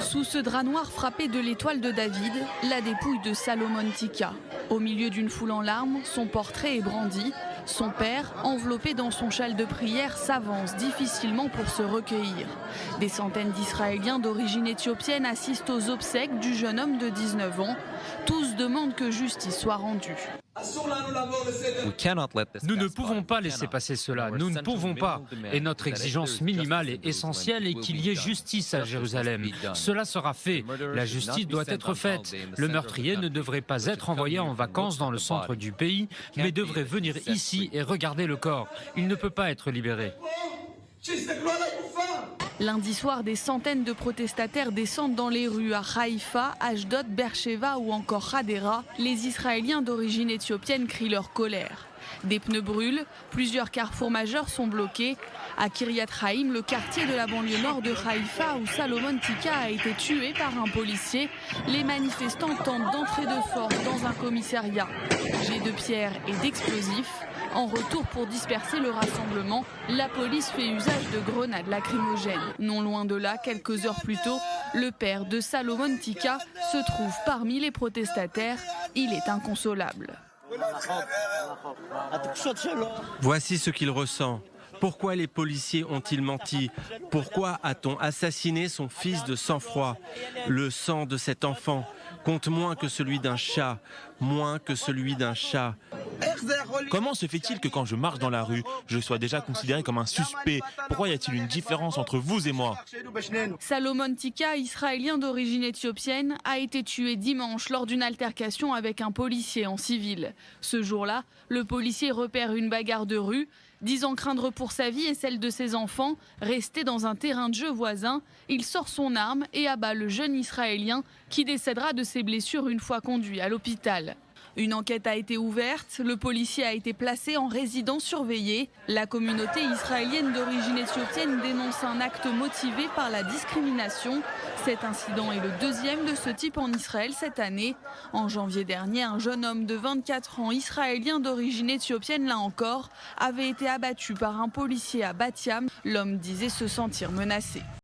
Sous ce drap noir frappé de l'étoile de David, la dépouille de Salomon Tika. Au milieu d'une foule en larmes, son portrait est brandi. Son père, enveloppé dans son châle de prière, s'avance difficilement pour se recueillir. Des centaines d'Israéliens d'origine éthiopienne assistent aux obsèques du jeune homme de 19 ans. Tous demandent que justice soit rendue. Nous ne pouvons pas laisser passer cela, nous ne pouvons pas. Et notre exigence minimale et essentielle est qu'il y ait justice à Jérusalem. Cela sera fait. La justice doit être faite. Le meurtrier ne devrait pas être envoyé en vacances dans le centre du pays, mais devrait venir ici et regarder le corps. Il ne peut pas être libéré. Lundi soir, des centaines de protestataires descendent dans les rues à Haïfa, Ashdod, Beersheva ou encore Hadera. Les Israéliens d'origine éthiopienne crient leur colère. Des pneus brûlent, plusieurs carrefours majeurs sont bloqués. À Kiryat Haïm, le quartier de la banlieue nord de Haïfa où Salomon Tika a été tué par un policier, les manifestants tentent d'entrer de force dans un commissariat. Jets de pierre et d'explosifs. En retour pour disperser le rassemblement, la police fait usage de grenades lacrymogènes. Non loin de là, quelques heures plus tôt, le père de Salomon Tika se trouve parmi les protestataires. Il est inconsolable. Voici ce qu'il ressent. Pourquoi les policiers ont-ils menti? Pourquoi a-t-on assassiné son fils de sang-froid? Le sang de cet enfant compte moins que celui d'un chat, moins que celui d'un chat. Comment se fait-il que quand je marche dans la rue, je sois déjà considéré comme un suspect? Pourquoi y a-t-il une différence entre vous et moi? Salomon Tika, israélien d'origine éthiopienne, a été tué dimanche lors d'une altercation avec un policier en civil. Ce jour-là, le policier repère une bagarre de rue. Disant craindre pour sa vie et celle de ses enfants, resté dans un terrain de jeu voisin, il sort son arme et abat le jeune Israélien qui décédera de ses blessures une fois conduit à l'hôpital. Une enquête a été ouverte, le policier a été placé en résidence surveillée. La communauté israélienne d'origine éthiopienne dénonce un acte motivé par la discrimination. Cet incident est le deuxième de ce type en Israël cette année. En janvier dernier, un jeune homme de 24 ans israélien d'origine éthiopienne, là encore, avait été abattu par un policier à Bat Yam. L'homme disait se sentir menacé.